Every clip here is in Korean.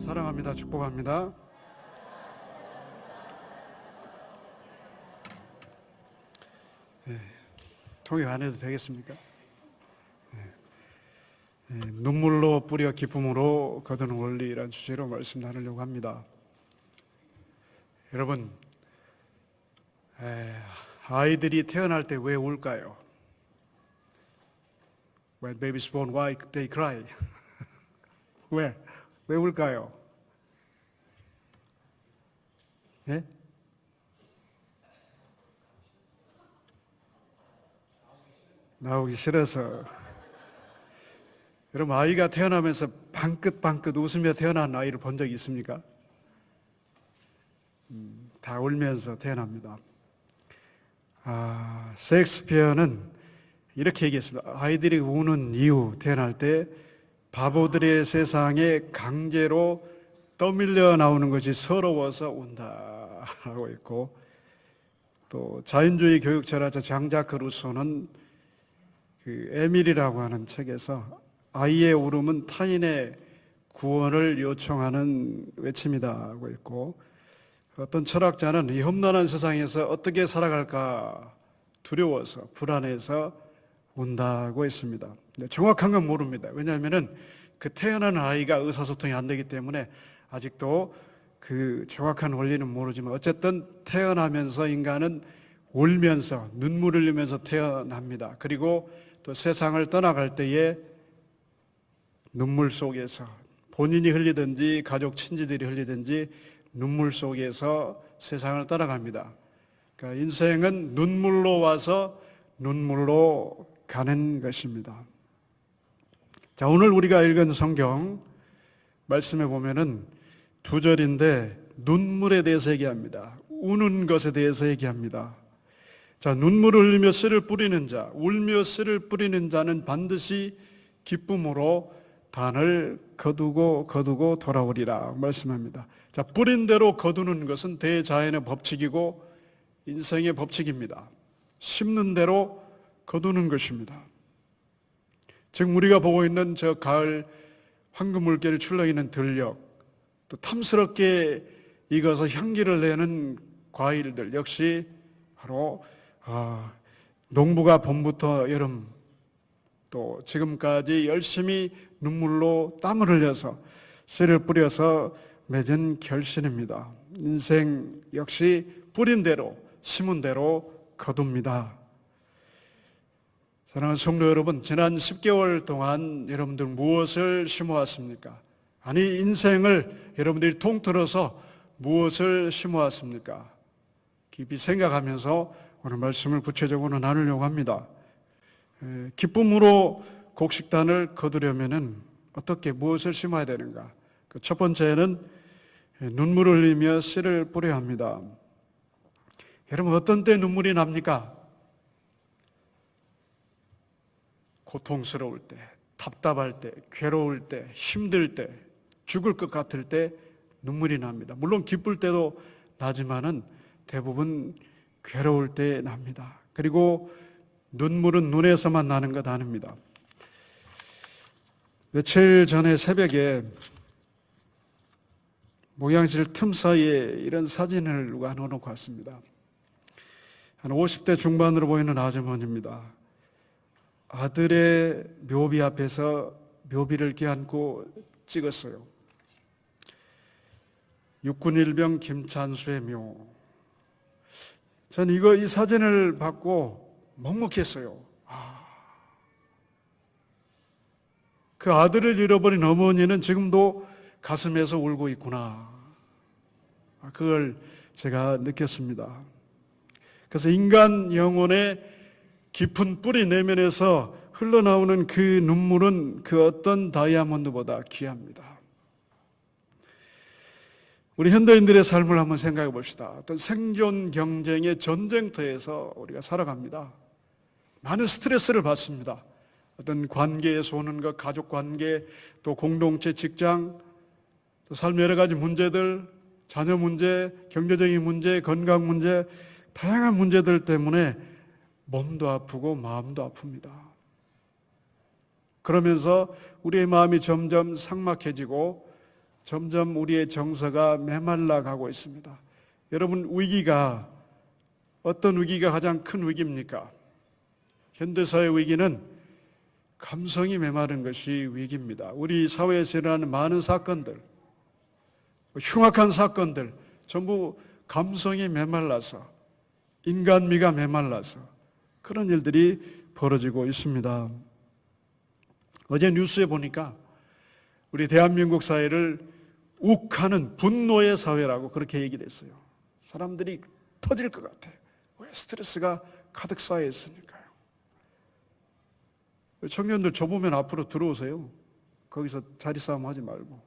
사랑합니다. 축복합니다. 통역 안 해도 되겠습니까? 눈물로 뿌려 기쁨으로 거두는 원리라는 주제로 말씀 나누려고 합니다. 여러분, 아이들이 태어날 때 왜 울까요? When babies born, why they cry? 왜 울까요? 예? 나오기 싫어서. 여러분, 아이가 태어나면서 방긋방긋 웃으며 태어난 아이를 본 적 있습니까? 다 울면서 태어납니다. 셰익스피어는 이렇게 얘기했습니다. 아이들이 우는 이유, 태어날 때 바보들의 세상에 강제로 떠밀려 나오는 것이 서러워서 운다라고 했고, 또 자연주의 교육철학자 장자크 루소는 그 에밀이라고 하는 책에서 아이의 울음은 타인의 구원을 요청하는 외침이다고 했고, 어떤 철학자는 이 험난한 세상에서 어떻게 살아갈까 두려워서 불안해서 운다고 했습니다. 정확한 건 모릅니다. 왜냐하면 그 태어난 아이가 의사소통이 안 되기 때문에 아직도 그 정확한 원리는 모르지만, 어쨌든 태어나면서 인간은 울면서 눈물을 흘리면서 태어납니다. 그리고 또 세상을 떠나갈 때에 눈물 속에서 본인이 흘리든지 가족 친지들이 흘리든지 눈물 속에서 세상을 떠나갑니다. 그러니까 인생은 눈물로 와서 눈물로 가는 것입니다. 자, 오늘 우리가 읽은 성경 말씀에 보면은 두 절인데 눈물에 대해서 얘기합니다. 우는 것에 대해서 얘기합니다. 자, 눈물을 흘리며 씨를 뿌리는 자, 울며 씨를 뿌리는 자는 반드시 기쁨으로 단을 거두고 돌아오리라 말씀합니다. 자, 뿌린 대로 거두는 것은 대자연의 법칙이고 인생의 법칙입니다. 심는 대로 거두는 것입니다. 지금 우리가 보고 있는 저 가을 황금물결이 출렁이는 들녘, 또 탐스럽게 익어서 향기를 내는 과일들 역시 바로 농부가 봄부터 여름 또 지금까지 열심히 눈물로 땀을 흘려서 씨를 뿌려서 맺은 결실입니다. 인생 역시 뿌린 대로 심은 대로 거둡니다. 사랑하는 성도 여러분, 지난 10개월 동안 여러분들 무엇을 심어왔습니까? 아니, 인생을 여러분들이 통틀어서 무엇을 심어왔습니까? 깊이 생각하면서 오늘 말씀을 구체적으로 나누려고 합니다. 기쁨으로 곡식단을 거두려면은 어떻게 무엇을 심어야 되는가? 첫 번째는 눈물을 흘리며 씨를 뿌려야 합니다. 여러분, 어떤 때 눈물이 납니까? 고통스러울 때, 답답할 때, 괴로울 때, 힘들 때, 죽을 것 같을 때 눈물이 납니다. 물론 기쁠 때도 나지만은 대부분 괴로울 때 납니다. 그리고 눈물은 눈에서만 나는 것 아닙니다. 며칠 전에 새벽에 모양실 틈 사이에 이런 사진을 누가 넣어놓고 왔습니다. 한 50대 중반으로 보이는 아주머니입니다. 아들의 묘비 앞에서 묘비를 껴안고 찍었어요. 육군일병 김찬수의 묘. 전 이 사진을 받고 먹먹했어요. 그 아들을 잃어버린 어머니는 지금도 가슴에서 울고 있구나. 그걸 제가 느꼈습니다. 그래서 인간 영혼의 깊은 뿌리 내면에서 흘러나오는 그 눈물은 그 어떤 다이아몬드보다 귀합니다. 우리 현대인들의 삶을 한번 생각해 봅시다. 어떤 생존 경쟁의 전쟁터에서 우리가 살아갑니다. 많은 스트레스를 받습니다. 어떤 관계에서 오는 것, 가족 관계, 또 공동체, 직장, 또 삶의 여러 가지 문제들, 자녀 문제, 경제적인 문제, 건강 문제, 다양한 문제들 때문에 몸도 아프고 마음도 아픕니다. 그러면서 우리의 마음이 점점 삭막해지고 점점 우리의 정서가 메말라 가고 있습니다. 여러분, 위기가 어떤 위기가 가장 큰 위기입니까? 현대사의 위기는 감성이 메마른 것이 위기입니다. 우리 사회에서 일어나는 많은 사건들, 흉악한 사건들, 전부 감성이 메말라서, 인간미가 메말라서 그런 일들이 벌어지고 있습니다. 어제 뉴스에 보니까 우리 대한민국 사회를 욱하는 분노의 사회라고 그렇게 얘기를 했어요. 사람들이 터질 것 같아요. 왜? 스트레스가 가득 쌓여 있으니까요. 청년들 좁으면 앞으로 들어오세요. 거기서 자리 싸움 하지 말고.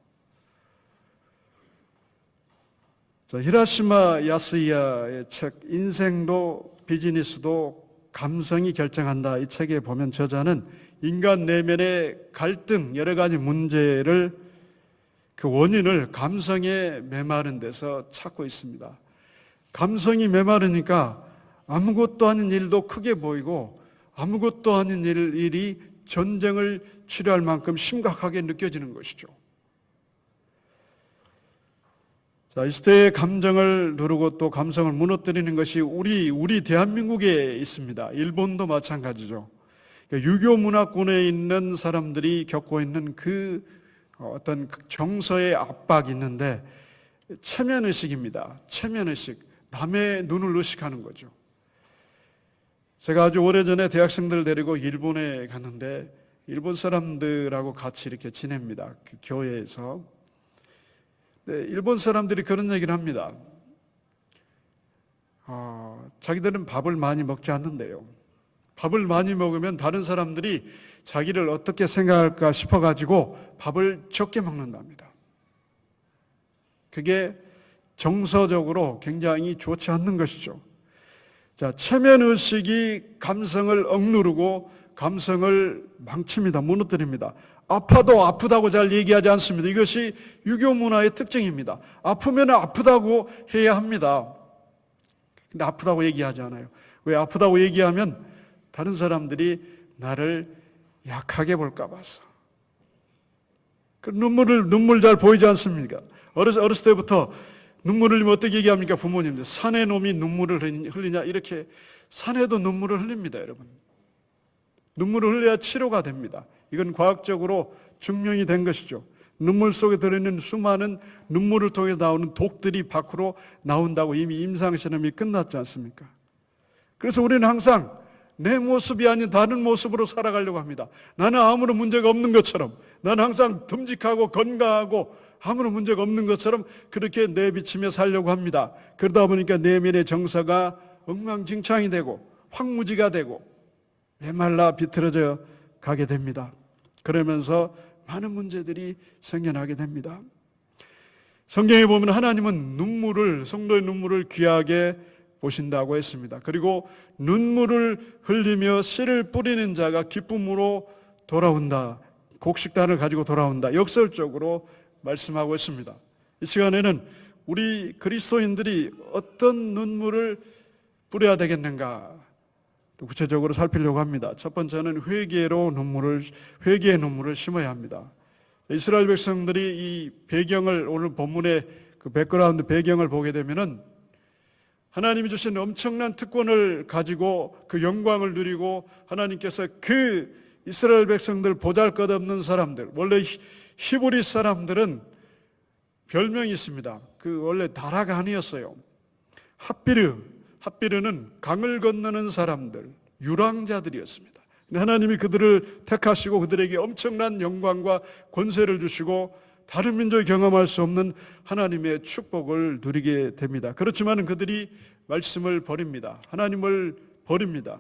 자, 히라시마 야스이야의 책 인생도 비즈니스도 감성이 결정한다, 이 책에 보면 저자는 인간 내면의 갈등, 여러 가지 문제를, 그 원인을 감성에 메마른 데서 찾고 있습니다. 감성이 메마르니까 아무것도 아닌 일도 크게 보이고 아무것도 아닌 일이 전쟁을 치료할 만큼 심각하게 느껴지는 것이죠. 자, 이 시대의 감정을 누르고 또 감성을 무너뜨리는 것이 우리 대한민국에 있습니다. 일본도 마찬가지죠. 유교 문화권에 있는 사람들이 겪고 있는 그 어떤 정서의 압박이 있는데, 체면의식입니다. 체면의식. 남의 눈을 의식하는 거죠. 제가 아주 오래전에 대학생들을 데리고 일본에 갔는데 일본 사람들하고 같이 이렇게 지냅니다. 그 교회에서. 네, 일본 사람들이 그런 얘기를 합니다. 자기들은 밥을 많이 먹지 않는데요. 밥을 많이 먹으면 다른 사람들이 자기를 어떻게 생각할까 싶어가지고 밥을 적게 먹는답니다. 그게 정서적으로 굉장히 좋지 않는 것이죠. 자, 체면의식이 감성을 억누르고 감성을 망칩니다. 무너뜨립니다. 아파도 아프다고 잘 얘기하지 않습니다. 이것이 유교 문화의 특징입니다. 아프면 아프다고 해야 합니다. 근데 아프다고 얘기하지 않아요. 왜? 아프다고 얘기하면 다른 사람들이 나를 약하게 볼까 봐서. 그 눈물 잘 보이지 않습니까? 어렸을 때부터 눈물을 흘리면 어떻게 얘기합니까? 부모님들. 산의 놈이 눈물을 흘리냐? 이렇게. 산에도 눈물을 흘립니다, 여러분. 눈물을 흘려야 치료가 됩니다. 이건 과학적으로 증명이 된 것이죠. 눈물 속에 들어있는 수많은 눈물을 통해 나오는 독들이 밖으로 나온다고 이미 임상실험이 끝났지 않습니까? 그래서 우리는 항상 내 모습이 아닌 다른 모습으로 살아가려고 합니다. 나는 아무런 문제가 없는 것처럼, 나는 항상 듬직하고 건강하고 아무런 문제가 없는 것처럼 그렇게 내비치며 살려고 합니다. 그러다 보니까 내면의 정서가 엉망진창이 되고 황무지가 되고 메말라 비틀어져 가게 됩니다. 그러면서 많은 문제들이 생겨나게 됩니다. 성경에 보면 하나님은 성도의 눈물을 귀하게 보신다고 했습니다. 그리고 눈물을 흘리며 씨를 뿌리는 자가 기쁨으로 돌아온다. 곡식단을 가지고 돌아온다. 역설적으로 말씀하고 있습니다. 이 시간에는 우리 그리스도인들이 어떤 눈물을 뿌려야 되겠는가 구체적으로 살피려고 합니다. 첫 번째는 회개의 눈물을 심어야 합니다. 이스라엘 백성들이 이 배경을, 오늘 본문의 그 백그라운드 배경을 보게 되면은 하나님이 주신 엄청난 특권을 가지고 그 영광을 누리고 하나님께서 그 이스라엘 백성들 보잘것없는 사람들, 원래 히브리 사람들은 별명이 있습니다. 그 원래 나라가 아니었어요. 핫비르는 강을 건너는 사람들, 유랑자들이었습니다. 근데 하나님이 그들을 택하시고 그들에게 엄청난 영광과 권세를 주시고 다른 민족이 경험할 수 없는 하나님의 축복을 누리게 됩니다. 그렇지만 그들이 말씀을 버립니다. 하나님을 버립니다.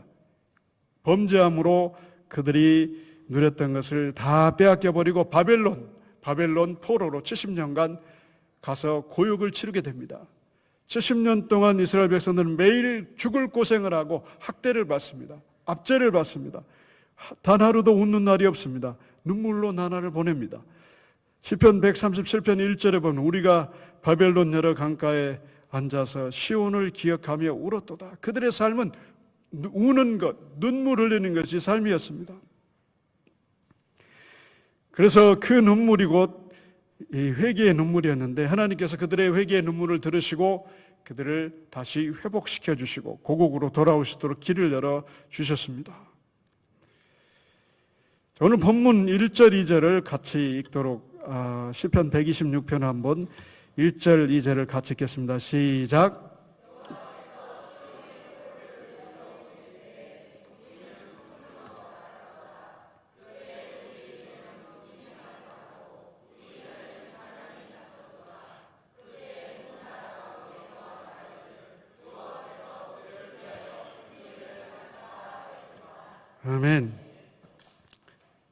범죄함으로 그들이 누렸던 것을 다 빼앗겨버리고 바벨론 포로로 70년간 가서 고육을 치르게 됩니다. 70년 동안 이스라엘 백성들은 매일 죽을 고생을 하고 학대를 받습니다. 압제를 받습니다. 단 하루도 웃는 날이 없습니다. 눈물로 나날을 보냅니다. 시편 137편 1절에 보면 우리가 바벨론 여러 강가에 앉아서 시온을 기억하며 울었도다. 그들의 삶은 우는 것, 눈물 흘리는 것이 삶이었습니다. 그래서 그 눈물이 곧 이 회개의 눈물이었는데 하나님께서 그들의 회개의 눈물을 들으시고 그들을 다시 회복시켜 주시고 고국으로 돌아오시도록 길을 열어 주셨습니다. 오늘 본문 1절, 2절을 같이 읽도록 시편 126편 한번 1절, 2절을 같이 읽겠습니다. 시작. 아멘.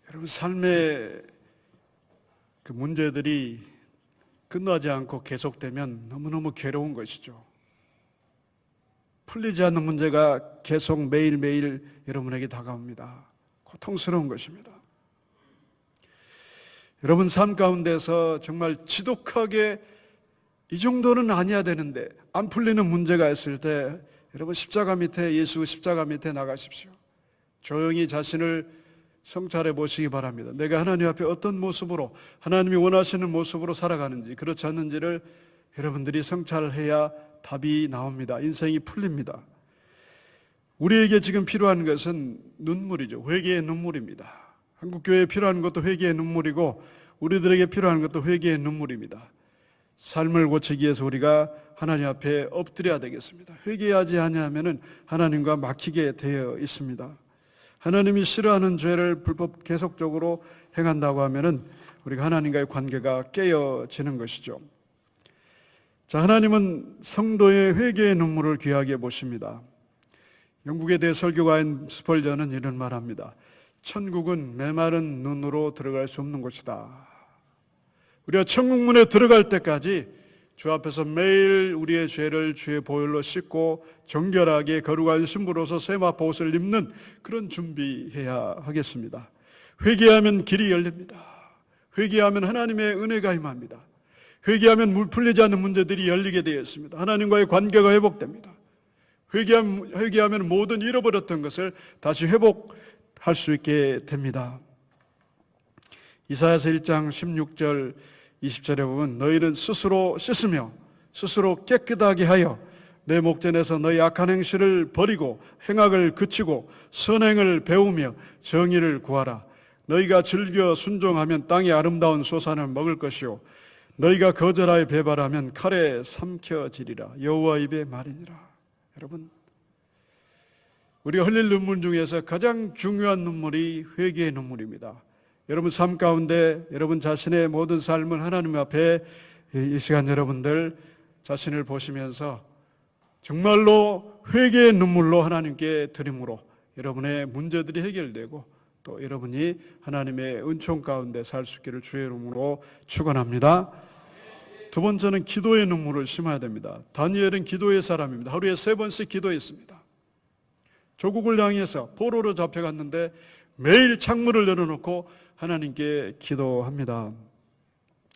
여러분, 삶의 그 문제들이 끝나지 않고 계속되면 너무너무 괴로운 것이죠. 풀리지 않는 문제가 계속 매일매일 여러분에게 다가옵니다. 고통스러운 것입니다. 여러분 삶 가운데서 정말 지독하게 이 정도는 아니야 되는데 안 풀리는 문제가 있을 때 여러분 십자가 밑에, 예수 십자가 밑에 나가십시오. 조용히 자신을 성찰해 보시기 바랍니다. 내가 하나님 앞에 어떤 모습으로, 하나님이 원하시는 모습으로 살아가는지, 그렇지 않는지를 여러분들이 성찰해야 답이 나옵니다. 인생이 풀립니다. 우리에게 지금 필요한 것은 눈물이죠. 회개의 눈물입니다. 한국교회에 필요한 것도 회개의 눈물이고 우리들에게 필요한 것도 회개의 눈물입니다. 삶을 고치기 위해서 우리가 하나님 앞에 엎드려야 되겠습니다. 회개하지 아니하면은 하나님과 막히게 되어 있습니다. 하나님이 싫어하는 죄를 불법 계속적으로 행한다고 하면은 우리가 하나님과의 관계가 깨어지는 것이죠. 자, 하나님은 성도의 회개의 눈물을 귀하게 보십니다. 영국에 대해 설교가인 스펄전은 이런 말합니다. 천국은 메마른 눈으로 들어갈 수 없는 곳이다. 우리가 천국문에 들어갈 때까지 주 앞에서 매일 우리의 죄를 주의 보혈로 씻고 정결하게 거룩한 신부로서 세마포 옷을 입는 그런 준비해야 하겠습니다. 회개하면 길이 열립니다. 회개하면 하나님의 은혜가 임합니다. 회개하면 풀리지 않는 문제들이 열리게 되어 있습니다. 하나님과의 관계가 회복됩니다. 회개하면 모든 잃어버렸던 것을 다시 회복할 수 있게 됩니다. 이사야서 1장 16절 20절에 보면 너희는 스스로 씻으며 스스로 깨끗하게 하여 내 목전에서 너희 악한 행실을 버리고 행악을 그치고 선행을 배우며 정의를 구하라. 너희가 즐겨 순종하면 땅의 아름다운 소산을 먹을 것이요 너희가 거절하여 배발하면 칼에 삼켜지리라. 여호와 입의 말이니라. 여러분, 우리가 흘릴 눈물 중에서 가장 중요한 눈물이 회개의 눈물입니다. 여러분 삶 가운데 여러분 자신의 모든 삶을 하나님 앞에 이 시간 여러분들 자신을 보시면서 정말로 회개의 눈물로 하나님께 드림으로 여러분의 문제들이 해결되고 또 여러분이 하나님의 은총 가운데 살 수 있기를 주의 이름으로 축원합니다. 두 번째는 기도의 눈물을 심어야 됩니다. 다니엘은 기도의 사람입니다. 하루에 3번씩 기도했습니다. 조국을 향해서 포로로 잡혀갔는데 매일 창문을 열어놓고 하나님께 기도합니다.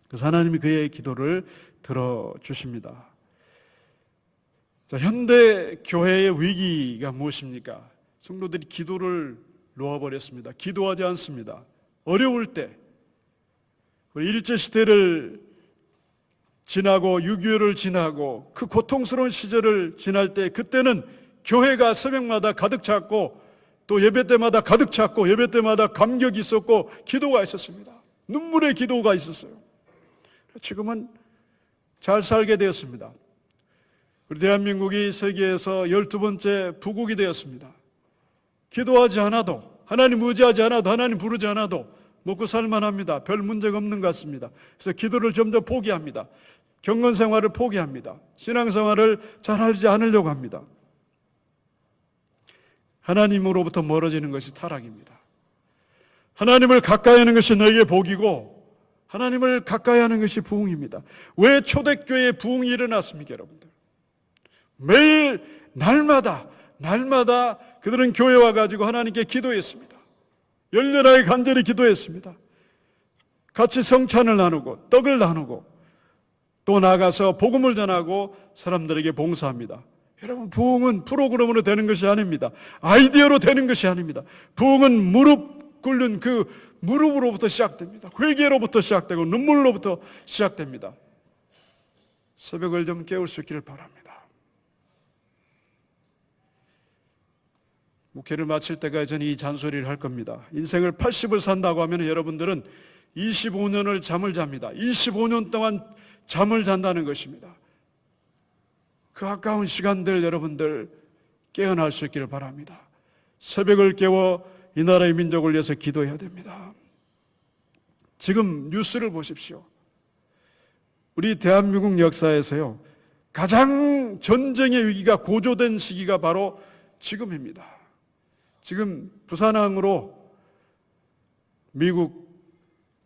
그래서 하나님이 그의 기도를 들어주십니다. 자, 현대 교회의 위기가 무엇입니까? 성도들이 기도를 놓아버렸습니다. 기도하지 않습니다. 어려울 때, 일제시대를 지나고 6.25를 지나고 그 고통스러운 시절을 지날 때 그때는 교회가 새벽마다 가득 찼고 또 예배 때마다 가득 찼고 예배 때마다 감격이 있었고 기도가 있었습니다. 눈물의 기도가 있었어요. 지금은 잘 살게 되었습니다. 우리 대한민국이 세계에서 12번째 부국이 되었습니다. 기도하지 않아도, 하나님 의지하지 않아도, 하나님 부르지 않아도 먹고 살만합니다. 별 문제가 없는 것 같습니다. 그래서 기도를 점점 포기합니다. 경건생활을 포기합니다. 신앙생활을 잘 하지 않으려고 합니다. 하나님으로부터 멀어지는 것이 타락입니다. 하나님을 가까이 하는 것이 너에게 복이고 하나님을 가까이 하는 것이 부흥입니다. 왜 초대교회에 부흥이 일어났습니까, 여러분들? 매일 날마다 그들은 교회 와가지고 하나님께 기도했습니다. 열렬하게 간절히 기도했습니다. 같이 성찬을 나누고 떡을 나누고 또 나가서 복음을 전하고 사람들에게 봉사합니다. 여러분, 부흥은 프로그램으로 되는 것이 아닙니다. 아이디어로 되는 것이 아닙니다. 부흥은 무릎 꿇는 그 무릎으로부터 시작됩니다. 회개로부터 시작되고 눈물로부터 시작됩니다. 새벽을 좀 깨울 수 있기를 바랍니다. 목회를 마칠 때까지 저는 이 잔소리를 할 겁니다. 인생을 80을 산다고 하면 여러분들은 25년을 잠을 잡니다. 25년 동안 잠을 잔다는 것입니다. 그 아까운 시간들 여러분들 깨어날 수 있기를 바랍니다. 새벽을 깨워 이 나라의 민족을 위해서 기도해야 됩니다. 지금 뉴스를 보십시오. 우리 대한민국 역사에서요, 가장 전쟁의 위기가 고조된 시기가 바로 지금입니다. 지금 부산항으로 미국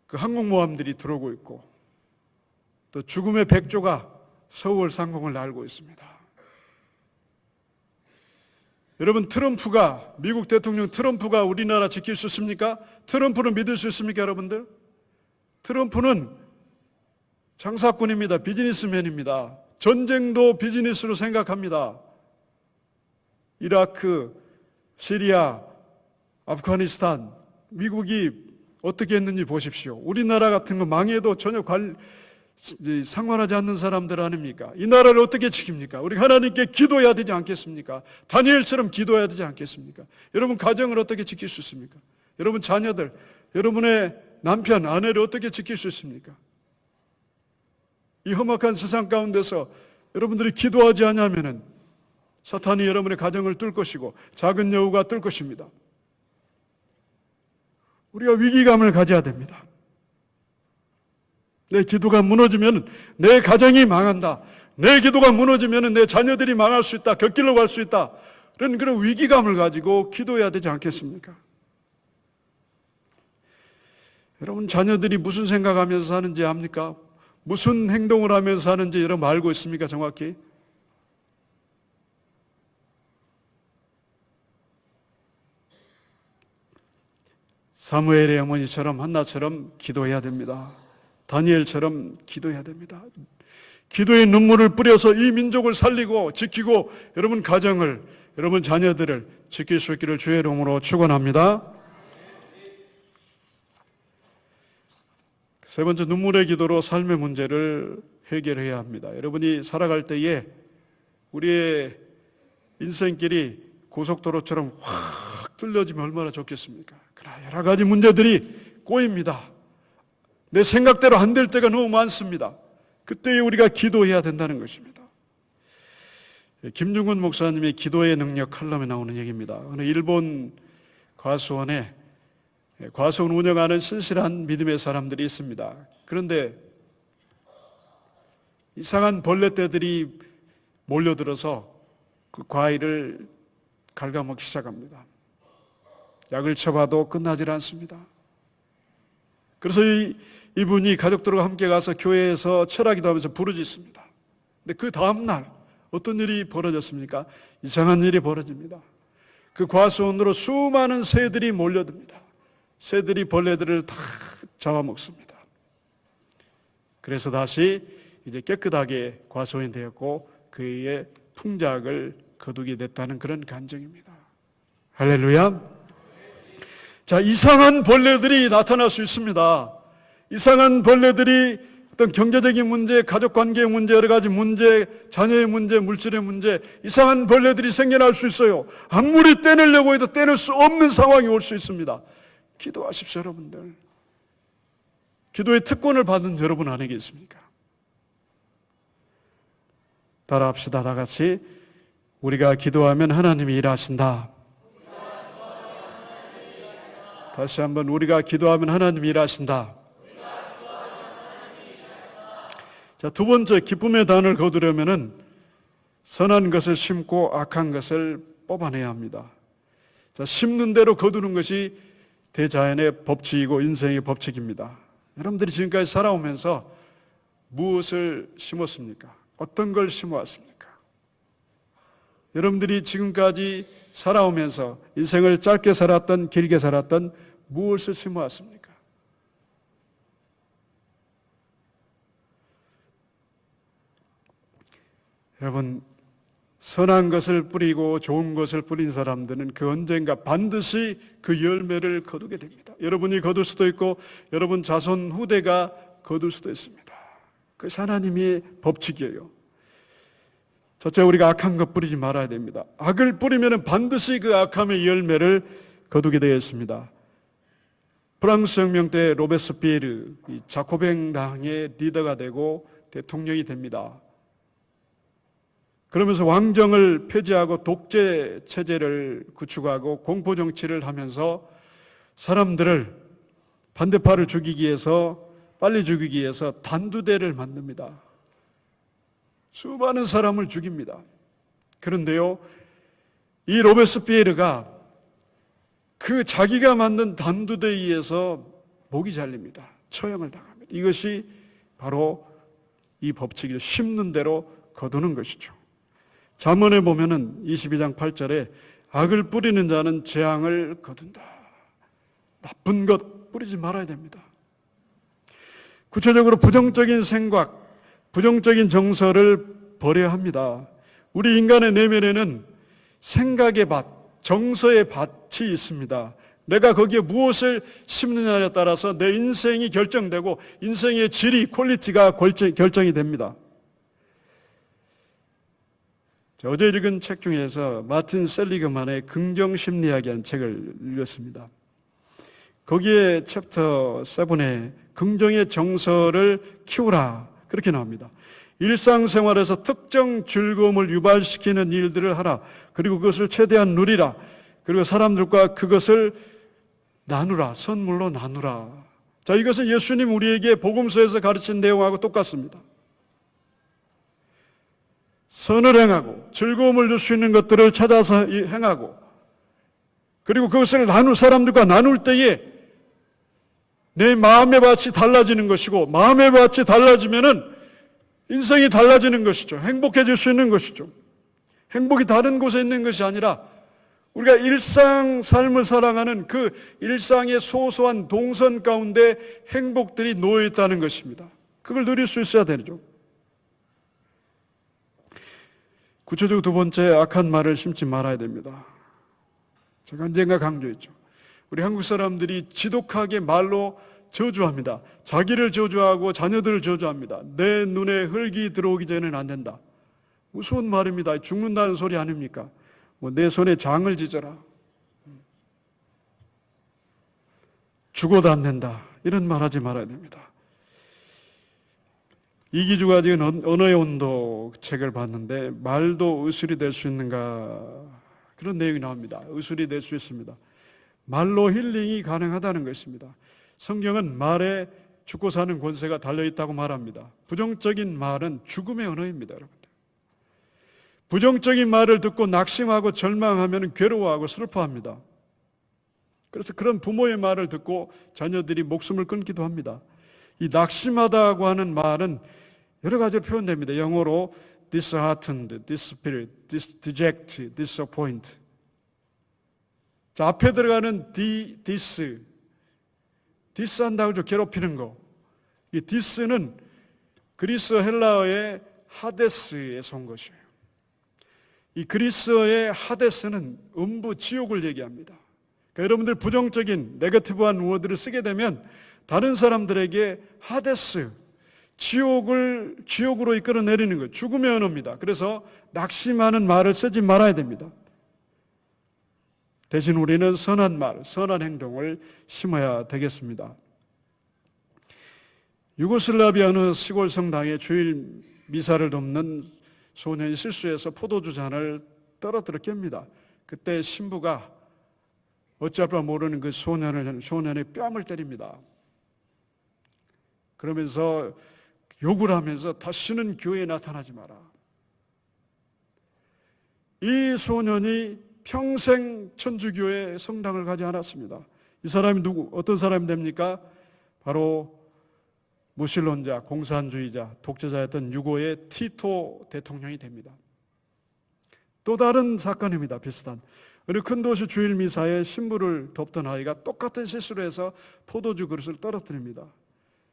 그 항공모함들이 들어오고 있고 또 죽음의 백조가 서울 상공을 날고 있습니다. 여러분, 트럼프가, 미국 대통령 트럼프가 우리나라 지킬 수 있습니까? 트럼프는 믿을 수 있습니까, 여러분들? 트럼프는 장사꾼입니다. 비즈니스맨입니다. 전쟁도 비즈니스로 생각합니다. 이라크, 시리아, 아프가니스탄, 미국이 어떻게 했는지 보십시오. 우리나라 같은 거 망해도 전혀 상관하지 않는 사람들 아닙니까? 이 나라를 어떻게 지킵니까? 우리 하나님께 기도해야 되지 않겠습니까? 다니엘처럼 기도해야 되지 않겠습니까? 여러분 가정을 어떻게 지킬 수 있습니까? 여러분 자녀들, 여러분의 남편, 아내를 어떻게 지킬 수 있습니까? 이 험악한 세상 가운데서 여러분들이 기도하지 않으면은 사탄이 여러분의 가정을 뚫을 것이고 작은 여우가 뚫을 것입니다. 우리가 위기감을 가져야 됩니다. 내 기도가 무너지면 내 가정이 망한다. 내 기도가 무너지면 내 자녀들이 망할 수 있다. 곁길로 갈 수 있다. 그런 위기감을 가지고 기도해야 되지 않겠습니까? 여러분 자녀들이 무슨 생각하면서 사는지 압니까? 무슨 행동을 하면서 사는지 여러분 알고 있습니까? 정확히? 사무엘의 어머니처럼 한나처럼 기도해야 됩니다. 다니엘처럼 기도해야 됩니다. 기도의 눈물을 뿌려서 이 민족을 살리고 지키고 여러분 가정을, 여러분 자녀들을 지킬 수 있기를 주의 이름으로 축원합니다. 세 번째, 눈물의 기도로 삶의 문제를 해결해야 합니다. 여러분이 살아갈 때에 우리의 인생길이 고속도로처럼 확 뚫려지면 얼마나 좋겠습니까? 그러나 여러 가지 문제들이 꼬입니다. 내 생각대로 안 될 때가 너무 많습니다. 그때 우리가 기도해야 된다는 것입니다. 김중근 목사님의 기도의 능력 칼럼에 나오는 얘기입니다. 어느 일본 과수원에 과수원 운영하는 신실한 믿음의 사람들이 있습니다. 그런데 이상한 벌레떼들이 몰려들어서 그 과일을 갉아먹기 시작합니다. 약을 쳐봐도 끝나질 않습니다. 그래서 이분이 가족들과 함께 가서 교회에서 철학기도 하면서 부르짖습니다. 근데 그 다음날 어떤 일이 벌어졌습니까? 이상한 일이 벌어집니다. 그 과수원으로 수많은 새들이 몰려듭니다. 새들이 벌레들을 다 잡아먹습니다. 그래서 다시 이제 깨끗하게 과수원이 되었고 그의 풍작을 거두게 됐다는 그런 간증입니다. 할렐루야. 자, 이상한 벌레들이 나타날 수 있습니다. 이상한 벌레들이 어떤 경제적인 문제, 가족관계의 문제, 여러 가지 문제, 자녀의 문제, 물질의 문제, 이상한 벌레들이 생겨날 수 있어요. 아무리 떼내려고 해도 떼낼 수 없는 상황이 올 수 있습니다. 기도하십시오, 여러분들. 기도의 특권을 받은 여러분 아니겠습니까? 따라합시다, 다 같이. 우리가 기도하면 하나님이 일하신다. 다시 한번, 우리가 기도하면 하나님이 일하신다. 자, 두 번째, 기쁨의 단을 거두려면은 선한 것을 심고 악한 것을 뽑아내야 합니다. 자, 심는 대로 거두는 것이 대자연의 법칙이고 인생의 법칙입니다. 여러분들이 지금까지 살아오면서 무엇을 심었습니까? 어떤 걸 심어왔습니까? 여러분들이 지금까지 살아오면서 인생을 짧게 살았던 길게 살았던 무엇을 심어왔습니까? 여러분, 선한 것을 뿌리고 좋은 것을 뿌린 사람들은 그 언젠가 반드시 그 열매를 거두게 됩니다. 여러분이 거둘 수도 있고 여러분 자손 후대가 거둘 수도 있습니다. 그것이 하나님의 법칙이에요. 첫째, 우리가 악한 것 뿌리지 말아야 됩니다. 악을 뿌리면 반드시 그 악함의 열매를 거두게 되어 있습니다. 프랑스 혁명 때 로베스피에르 자코뱅 당의 리더가 되고 대통령이 됩니다. 그러면서 왕정을 폐지하고 독재 체제를 구축하고 공포 정치를 하면서 사람들을 반대파를 죽이기 위해서 빨리 죽이기 위해서 단두대를 만듭니다. 수많은 사람을 죽입니다. 그런데요, 이 로베스피에르가 그 자기가 만든 단두대에 의해서 목이 잘립니다. 처형을 당합니다. 이것이 바로 이 법칙이죠. 심는 대로 거두는 것이죠. 잠언에 보면은 22장 8절에 악을 뿌리는 자는 재앙을 거둔다. 나쁜 것 뿌리지 말아야 됩니다. 구체적으로 부정적인 생각, 부정적인 정서를 버려야 합니다. 우리 인간의 내면에는 생각의 밭, 정서의 밭이 있습니다. 내가 거기에 무엇을 심느냐에 따라서 내 인생이 결정되고 인생의 질이, 퀄리티가 결정이 됩니다. 어제 읽은 책 중에서 마틴 셀리그만의 긍정심리학이라는 책을 읽었습니다. 거기에 챕터 7에 긍정의 정서를 키우라 그렇게 나옵니다. 일상생활에서 특정 즐거움을 유발시키는 일들을 하라. 그리고 그것을 최대한 누리라. 그리고 사람들과 그것을 나누라. 선물로 나누라. 자, 이것은 예수님 우리에게 복음서에서 가르친 내용하고 똑같습니다. 선을 행하고 즐거움을 줄 수 있는 것들을 찾아서 행하고 그리고 그것을 사람들과 나눌 때에 내 마음의 밭이 달라지는 것이고 마음의 밭이 달라지면은 인생이 달라지는 것이죠. 행복해질 수 있는 것이죠. 행복이 다른 곳에 있는 것이 아니라 우리가 일상 삶을 살아가는 그 일상의 소소한 동선 가운데 행복들이 놓여 있다는 것입니다. 그걸 누릴 수 있어야 되죠. 구체적으로 두 번째, 악한 말을 심지 말아야 됩니다. 제가 언젠가 강조했죠. 우리 한국 사람들이 지독하게 말로 저주합니다. 자기를 저주하고 자녀들을 저주합니다. 내 눈에 흙이 들어오기 전에는 안 된다. 무서운 말입니다. 죽는다는 소리 아닙니까? 내 손에 장을 지져라. 죽어도 안 된다. 이런 말 하지 말아야 됩니다. 이기주가 지은 언어의 온도 책을 봤는데 말도 의술이 될 수 있는가 그런 내용이 나옵니다. 의술이 될 수 있습니다. 말로 힐링이 가능하다는 것입니다. 성경은 말에 죽고 사는 권세가 달려있다고 말합니다. 부정적인 말은 죽음의 언어입니다, 여러분들. 부정적인 말을 듣고 낙심하고 절망하면 괴로워하고 슬퍼합니다. 그래서 그런 부모의 말을 듣고 자녀들이 목숨을 끊기도 합니다. 이 낙심하다고 하는 말은 여러 가지로 표현됩니다. 영어로 disheartened, dispirited, dejected, disappointed. 자, 앞에 들어가는 디스한다고 하죠. 괴롭히는 거. 이 디스는 그리스 헬라어의 하데스에서 온 것이에요. 이 그리스어의 하데스는 음부 지옥을 얘기합니다. 그러니까 여러분들 부정적인 네거티브한 워드를 쓰게 되면 다른 사람들에게 하데스, 지옥으로 이끌어내리는 것, 죽음의 언어입니다. 그래서 낙심하는 말을 쓰지 말아야 됩니다. 대신 우리는 선한 말, 선한 행동을 심어야 되겠습니다. 유고슬라비아 어느 시골 성당에 주일 미사를 돕는 소년이 실수해서 포도주 잔을 떨어뜨려 깹니다. 그때 신부가 어찌할 바 모르는 그 소년의 뺨을 때립니다. 그러면서 욕을 하면서 다시는 교회에 나타나지 마라. 이 소년이 평생 천주교회 성당을 가지 않았습니다. 이 사람이 어떤 사람이 됩니까? 바로 무신론자, 공산주의자, 독재자였던 유고의 티토 대통령이 됩니다. 또 다른 사건입니다. 비슷한. 어느 큰 도시 주일 미사에 신부를 돕던 아이가 똑같은 실수를 해서 포도주 그릇을 떨어뜨립니다.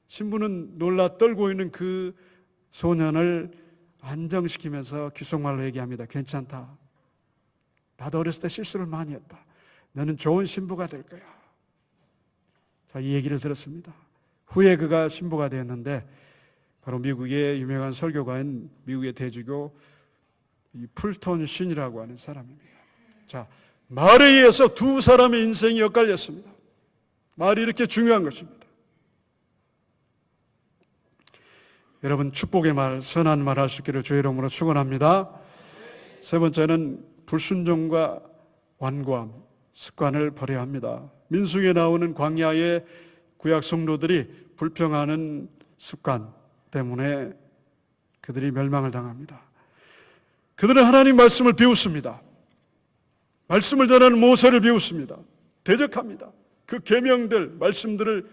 신부는 놀라 떨고 있는 그 소년을 안정시키면서 귓속말로 얘기합니다. 괜찮다. 나도 어렸을 때 실수를 많이 했다. 너는 좋은 신부가 될 거야. 자, 이 얘기를 들었습니다. 후에 그가 신부가 되었는데 바로 미국의 유명한 설교가인 미국의 대주교 이 풀톤 신이라고 하는 사람입니다. 자, 말에 의해서 두 사람의 인생이 엇갈렸습니다. 말이 이렇게 중요한 것입니다. 여러분, 축복의 말, 선한 말 할 수 있기를 주의 이름으로 축원합니다. 세 번째는 불순종과 완고함, 습관을 버려야 합니다. 민수기에 나오는 광야의 구약 성도들이 불평하는 습관 때문에 그들이 멸망을 당합니다. 그들은 하나님 말씀을 비웃습니다. 말씀을 전하는 모세를 비웃습니다. 대적합니다. 그 계명들, 말씀들을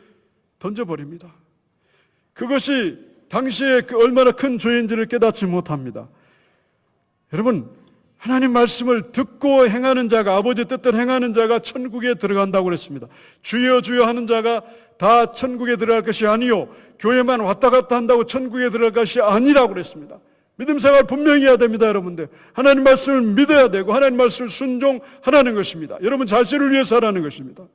던져버립니다. 그것이 당시에 그 얼마나 큰 죄인지를 깨닫지 못합니다. 여러분, 하나님 말씀을 듣고 행하는 자가, 아버지 뜻대로 행하는 자가 천국에 들어간다고 그랬습니다. 주여 주여 하는 자가 다 천국에 들어갈 것이 아니요, 교회만 왔다 갔다 한다고 천국에 들어갈 것이 아니라고 그랬습니다. 믿음 생활 분명히 해야 됩니다, 여러분들. 하나님 말씀을 믿어야 되고 하나님 말씀을 순종하라는 것입니다. 여러분 자신을 위해서 하라는 것입니다.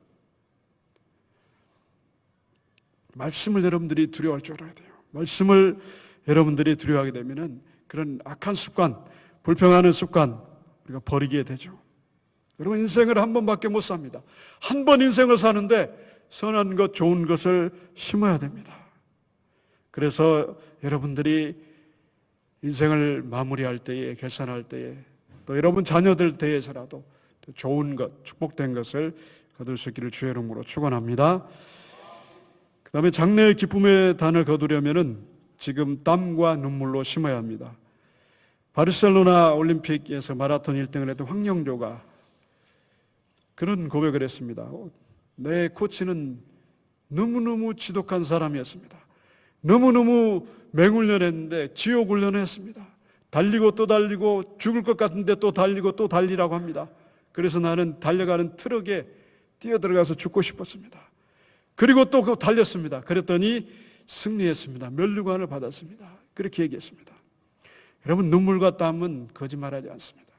말씀을 여러분들이 두려워할 줄 알아야 돼요. 말씀을 여러분들이 두려워하게 되면은 그런 악한 습관, 불평하는 습관 우리가 버리게 되죠. 여러분, 인생을 한 번밖에 못 삽니다. 한 번 인생을 사는데 선한 것, 좋은 것을 심어야 됩니다. 그래서 여러분들이 인생을 마무리할 때에, 결산할 때에, 또 여러분 자녀들 대해서라도 좋은 것, 축복된 것을 거둘 수 있기를 주의 이름으로 축원합니다. 그 다음에 장래의 기쁨의 단을 거두려면은 지금 땀과 눈물로 심어야 합니다. 바르셀로나 올림픽에서 마라톤 1등을 했던 황영조가 그런 고백을 했습니다. 내 코치는 너무너무 지독한 사람이었습니다. 너무너무 맹훈련했는데 지옥훈련을 했습니다. 달리고 또 달리고 죽을 것 같은데 또 달리고 또 달리라고 합니다. 그래서 나는 달려가는 트럭에 뛰어들어가서 죽고 싶었습니다. 그리고 또 달렸습니다. 그랬더니 승리했습니다. 면류관을 받았습니다. 그렇게 얘기했습니다. 여러분, 눈물과 땀은 거짓말하지 않습니다.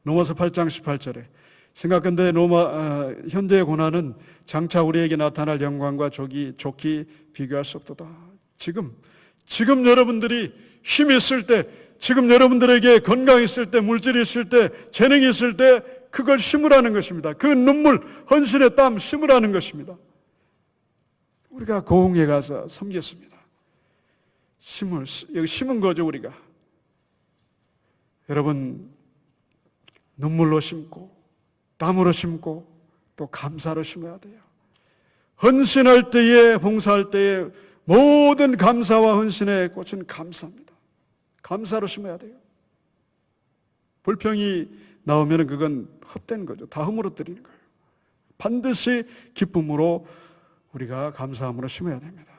로마서 8장 18절에 생각건대 현재의 고난은 장차 우리에게 나타날 영광과 좋게 비교할 수 없도다. 지금 여러분들이 힘이 있을 때, 지금 여러분들에게 건강이 있을 때, 물질이 있을 때, 재능이 있을 때 그걸 심으라는 것입니다. 그 눈물, 헌신의 땀 심으라는 것입니다. 우리가 고흥에 가서 섬겼습니다. 여기 심은 거죠, 우리가. 여러분, 눈물로 심고 땀으로 심고 또 감사로 심어야 돼요. 헌신할 때에, 봉사할 때에 모든 감사와 헌신의 꽃은 감사입니다. 감사로 심어야 돼요. 불평이 나오면 그건 헛된 거죠. 다 허물어뜨리는 거예요. 반드시 기쁨으로 우리가 감사함으로 심어야 됩니다.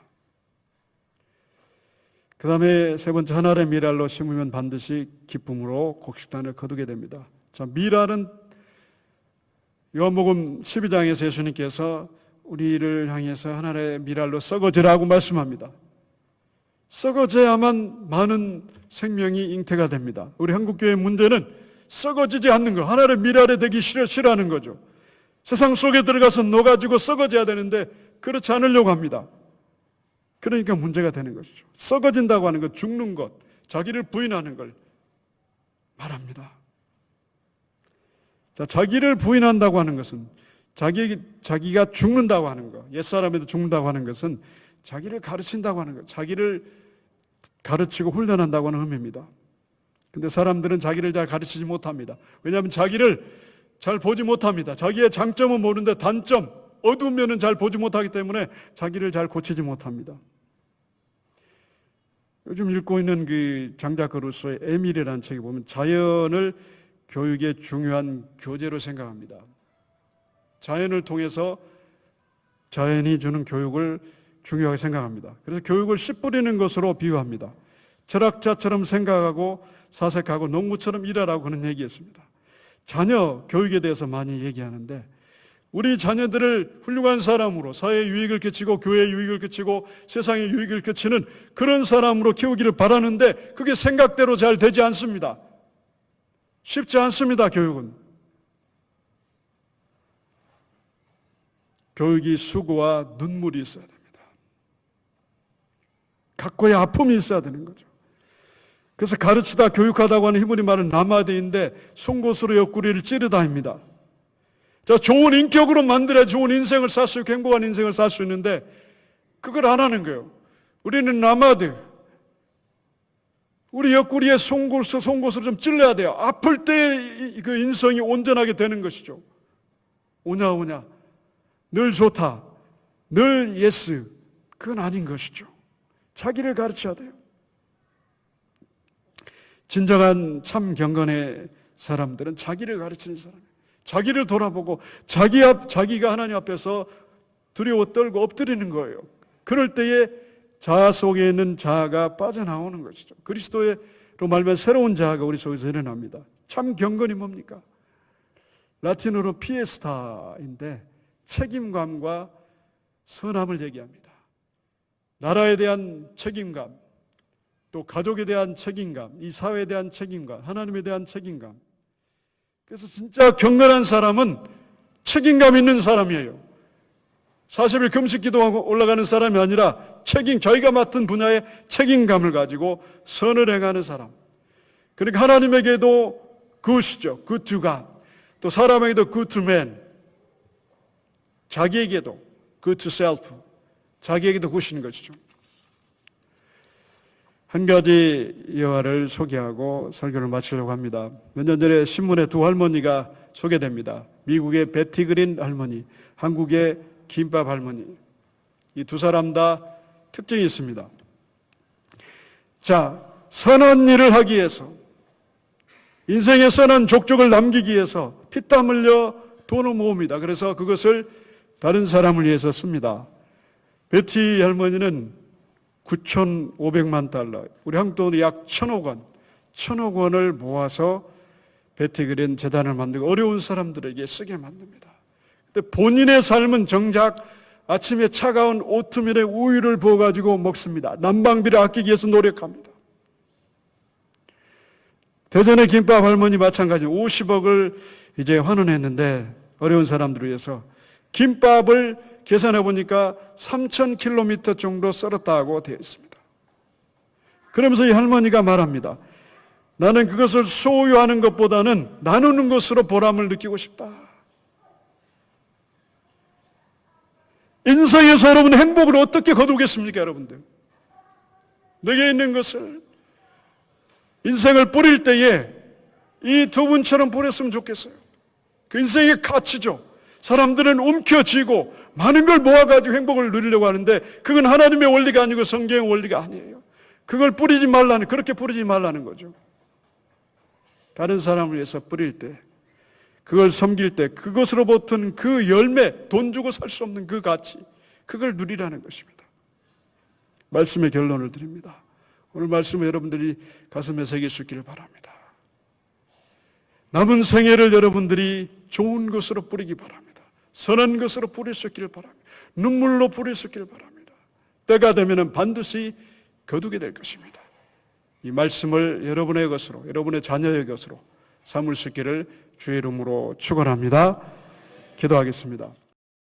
그 다음에 세 번째, 하늘의 미랄로 심으면 반드시 기쁨으로 곡식단을 거두게 됩니다. 자, 미랄은 요한복음 12장에서 예수님께서 우리를 향해서 하늘의 미랄로 썩어지라고 말씀합니다. 썩어져야만 많은 생명이 잉태가 됩니다. 우리 한국교회의 문제는 썩어지지 않는 거, 하늘의 미랄에 되기 싫어하는 거죠. 세상 속에 들어가서 녹아지고 썩어져야 되는데 그렇지 않으려고 합니다. 그러니까 문제가 되는 것이죠. 썩어진다고 하는 것, 죽는 것, 자기를 부인하는 걸 말합니다. 자, 자기를 부인한다고 하는 것은 자기가 죽는다고 하는 것, 옛사람에도 죽는다고 하는 것은 자기를 가르친다고 하는 것, 자기를 가르치고 훈련한다고 하는 의미입니다. 근데 사람들은 자기를 잘 가르치지 못합니다. 왜냐하면 자기를 잘 보지 못합니다. 자기의 장점은 모르는데 단점, 어두운 면은 잘 보지 못하기 때문에 자기를 잘 고치지 못합니다. 요즘 읽고 있는 그 장자크 루소의 에밀이라는 책에 보면 자연을 교육의 중요한 교재로 생각합니다. 자연을 통해서 자연이 주는 교육을 중요하게 생각합니다. 그래서 교육을 씨 뿌리는 것으로 비유합니다. 철학자처럼 생각하고 사색하고 농부처럼 일하라고 그는 얘기했습니다. 자녀 교육에 대해서 많이 얘기하는데 우리 자녀들을 훌륭한 사람으로 사회에 유익을 끼치고 교회에 유익을 끼치고 세상에 유익을 끼치는 그런 사람으로 키우기를 바라는데 그게 생각대로 잘 되지 않습니다. 쉽지 않습니다, 교육은. 교육이 수고와 눈물이 있어야 됩니다. 각고의 아픔이 있어야 되는 거죠. 그래서 가르치다 교육하다고 하는 히브리 말은 라마디인데 송곳으로 옆구리를 찌르다입니다. 자, 좋은 인격으로 만들어야 좋은 인생을 살 수 있고 행복한 인생을 살 수 있는데 그걸 안 하는 거예요. 우리는 라마드, 우리 옆구리에 송곳으로 좀 찔러야 돼요. 아플 때 그 인성이 온전하게 되는 것이죠. 오냐 늘 좋다, 늘 예스, 그건 아닌 것이죠. 자기를 가르쳐야 돼요. 진정한 참 경건의 사람들은 자기를 가르치는 사람이에요. 자기를 돌아보고 자기가 하나님 앞에서 두려워 떨고 엎드리는 거예요. 그럴 때에 자아 속에 있는 자아가 빠져나오는 것이죠. 그리스도로 말하면 새로운 자아가 우리 속에서 일어납니다. 참 경건이 뭡니까? 라틴어로 피에스타인데 책임감과 선함을 얘기합니다. 나라에 대한 책임감, 또 가족에 대한 책임감, 이 사회에 대한 책임감, 하나님에 대한 책임감. 그래서 진짜 경건한 사람은 책임감 있는 사람이에요. 40일 금식 기도하고 올라가는 사람이 아니라 저희가 맡은 분야에 책임감을 가지고 선을 행하는 사람. 그러니까 하나님에게도 굿이죠. good to God. 또 사람에게도 good to man. 자기에게도 good to self. 자기에게도 굿인 것이죠. 한 가지 예화를 소개하고 설교를 마치려고 합니다. 몇 년 전에 신문에 두 할머니가 소개됩니다. 미국의 베티 그린 할머니, 한국의 김밥 할머니. 이 두 사람 다 특징이 있습니다. 자, 선한 일을 하기 위해서, 인생의 선한 족적을 남기기 위해서 피땀 흘려 돈을 모읍니다. 그래서 그것을 다른 사람을 위해서 씁니다. 베티 할머니는 9,500만 달러, 우리 한국 돈으로 약 1,000억 원, 1,000억 원을 모아서 베티 그린 재단을 만들고 어려운 사람들에게 쓰게 만듭니다. 근데 본인의 삶은 정작 아침에 차가운 오트밀에 우유를 부어가지고 먹습니다. 난방비를 아끼기 위해서 노력합니다. 대전의 김밥 할머니 마찬가지 50억을 이제 환원했는데 어려운 사람들을 위해서 김밥을 계산해 보니까 3,000km 정도 썰었다고 되어 있습니다. 그러면서 이 할머니가 말합니다. 나는 그것을 소유하는 것보다는 나누는 것으로 보람을 느끼고 싶다. 인생에서 여러분 행복을 어떻게 거두겠습니까, 여러분들? 내게 있는 것을 인생을 뿌릴 때에 이 두 분처럼 뿌렸으면 좋겠어요. 그 인생의 가치죠. 사람들은 움켜쥐고 많은 걸 모아가지고 행복을 누리려고 하는데 그건 하나님의 원리가 아니고 성경의 원리가 아니에요. 그걸 그렇게 뿌리지 말라는 거죠. 다른 사람을 위해서 뿌릴 때, 그걸 섬길 때 그것으로 붙은 그 열매, 돈 주고 살 수 없는 그 가치, 그걸 누리라는 것입니다. 말씀의 결론을 드립니다. 오늘 말씀을 여러분들이 가슴에 새길 수 있기를 바랍니다. 남은 생애를 여러분들이 좋은 것으로 뿌리기 바랍니다. 선한 것으로 뿌릴 수 있기를 바랍니다. 눈물로 뿌릴 수 있기를 바랍니다. 때가 되면 반드시 거두게 될 것입니다. 이 말씀을 여러분의 것으로, 여러분의 자녀의 것으로 삼을 수 있기를 주의 이름으로 축원합니다. 기도하겠습니다.